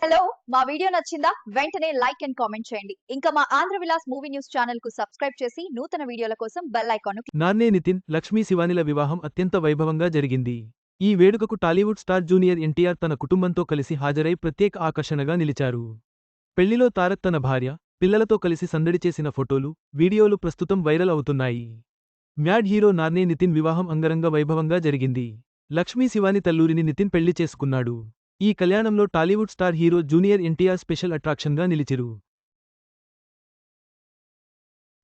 Hello మా video నచ్చిందా వెంటనే లైక్ అండ్ కామెంట్ చేయండి. ఇంకా మా Andhra Vilas movie news channel కు సబ్స్క్రైబ్ చేసి నూతన వీడియోల కోసం బెల్ ఐకాన్ నాన్నే నితిన్, లక్ష్మీ శివానిల వివాహం అత్యంత వైభవంగా జరిగింది. ఈ వేడుకకు టాలీవుడ్ స్టార్ జూనియర్ ఎన్టీఆర్ తన కుటుంబంతో కలిసి హాజరై ప్రత్యేక ఆకర్షణగా నిలిచారు. పెళ్లిలో తారక్ తన భార్య, పిల్లలతో కలిసి సందడి చేసిన ఫోటోలు, వీడియోలు ప్రస్తుతం వైరల్ అవుతున్నాయి. మ్యాడ్ హీరో నాన్నే నితిన్ వివాహం అంగరంగ వైభవంగా జరిగింది. లక్ష్మీ శివాని తల్లూరిని నితిన్ పెళ్లి చేసుకున్నాడు. ఈ కళ్యాణంలో Tollywood star hero junior NTR special అట్రాక్షన్గా నిలిచిరు.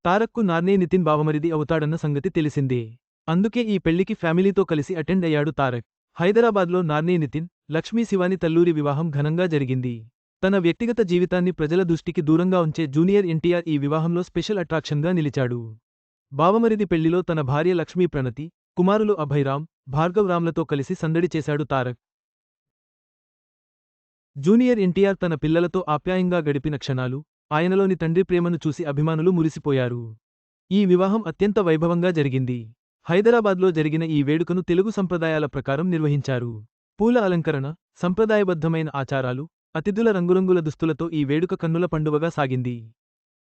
తారక్కు నాన్నే నితిన్ బావమరిది అవుతాడన్న సంగతి తెలిసిందే. అందుకే ఈ పెళ్లికి ఫ్యామిలీతో కలిసి అటెండ్ అయ్యాడు తారక్. హైదరాబాద్లో నాన్నే నితిన్, లక్ష్మీ శివాని తల్లూరి వివాహం ఘనంగా జరిగింది. తన వ్యక్తిగత జీవితాన్ని ప్రజల దృష్టికి దూరంగా ఉంచే జూనియర్ ఎన్టీఆర్ ఈ వివాహంలో స్పెషల్ అట్రాక్షన్గా నిలిచాడు. బావమరిది పెళ్లిలో తన భార్య లక్ష్మీ ప్రణతి, కుమారులు అభయరామ్, భార్గవ్ రామ్లతో కలిసి సందడి చేశాడు తారక్. జూనియర్ ఎన్టీఆర్ తన పిల్లలతో ఆప్యాయంగా గడిపిన క్షణాలు, ఆయనలోని తండ్రి ప్రేమను చూసి అభిమానులు మురిసిపోయారు. ఈ వివాహం అత్యంత వైభవంగా జరిగింది. హైదరాబాద్లో జరిగిన ఈ వేడుకను తెలుగు సంప్రదాయాల ప్రకారం నిర్వహించారు. పూల అలంకరణ, సంప్రదాయబద్ధమైన ఆచారాలు, అతిథుల రంగురంగుల దుస్తులతో ఈ వేడుక కన్నుల పండువగా సాగింది.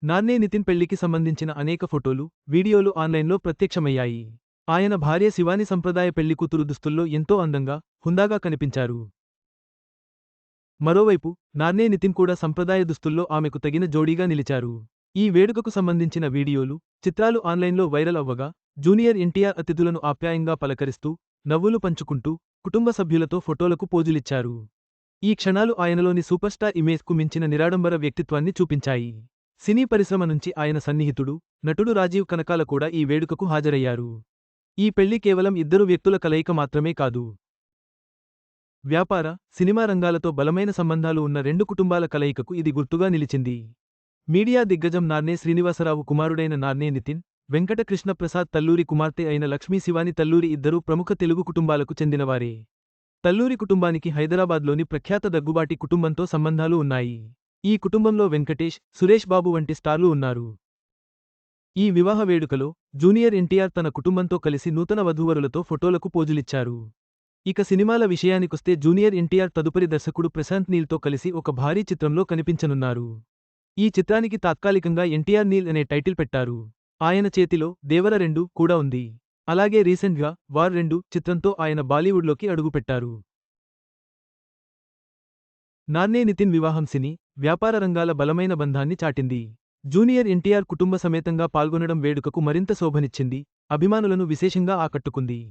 నాన్నే నితిన్ పెళ్లికి సంబంధించిన అనేక ఫోటోలు, వీడియోలు ఆన్లైన్లో ప్రత్యక్షమయ్యాయి. ఆయన భార్య శివాని సంప్రదాయ పెళ్లికూతురు దుస్తుల్లో ఎంతో అందంగా, హుందాగా కనిపించారు. మరోవైపు నాన్నే నితిన్ కూడా సంప్రదాయ దుస్తుల్లో ఆమెకు తగిన జోడీగా నిలిచారు. ఈ వేడుకకు సంబంధించిన వీడియోలు, చిత్రాలు ఆన్లైన్లో వైరల్ అవ్వగా, జూనియర్ ఎన్టీఆర్ అతిథులను ఆప్యాయంగా పలకరిస్తూ, నవ్వులు పంచుకుంటూ, కుటుంబ సభ్యులతో ఫోటోలకు పోజులిచ్చారు. ఈ క్షణాలు ఆయనలోని సూపర్ స్టార్ ఇమేజ్కు మించిన నిరాడంబర వ్యక్తిత్వాన్ని చూపించాయి. సినీ పరిశ్రమ నుంచి ఆయన సన్నిహితుడు, నటుడు రాజీవ్ కనకాల కూడా ఈ వేడుకకు హాజరయ్యారు. ఈ పెళ్లి కేవలం ఇద్దరు వ్యక్తుల కలయిక మాత్రమే కాదు. వ్యాపార, సినిమా రంగాలతో బలమైన సంబంధాలు ఉన్న రెండు కుటుంబాల కలయికకు ఇది గుర్తుగా నిలిచింది. మీడియా దిగ్గజం నార్నే శ్రీనివాసరావు కుమారుడైన నార్నే నితిన్, వెంకటకృష్ణ ప్రసాద్ తల్లూరి కుమార్తె అయిన లక్ష్మీ శివాని తల్లూరి ఇద్దరూ ప్రముఖ తెలుగు కుటుంబాలకు చెందినవారే. తల్లూరి కుటుంబానికి హైదరాబాద్లోని ప్రఖ్యాత దగ్గుబాటి కుటుంబంతో సంబంధాలు ఉన్నాయి. ఈ కుటుంబంలో వెంకటేష్, సురేష్ బాబు వంటి స్టార్లు ఉన్నారు. ఈ వివాహ వేడుకలో జూనియర్ ఎన్టీఆర్ తన కుటుంబంతో కలిసి నూతన వధూవరులతో ఫోటోలకు పోజులిచ్చారు. ఇక సినిమాల విషయానికొస్తే జూనియర్ ఎన్టీఆర్ తదుపరి దర్శకుడు ప్రశాంత్ నీల్తో కలిసి ఒక భారీ చిత్రంలో కనిపించనున్నారు. ఈ చిత్రానికి తాత్కాలికంగా ఎన్టీఆర్ నీల్ అనే టైటిల్ పెట్టారు. ఆయన చేతిలో దేవర 2 కూడా ఉంది. అలాగే రీసెంట్గా వార్ 2 చిత్రంతో ఆయన బాలీవుడ్లోకి అడుగుపెట్టారు. నాన్నే నితిన్ వివాహం సినీ, వ్యాపార రంగాల బలమైన బంధాన్ని చాటింది. జూనియర్ ఎన్టీఆర్ కుటుంబ సమేతంగా పాల్గొనడం వేడుకకు మరింత శోభనిచ్చింది, అభిమానులను విశేషంగా ఆకట్టుకుంది.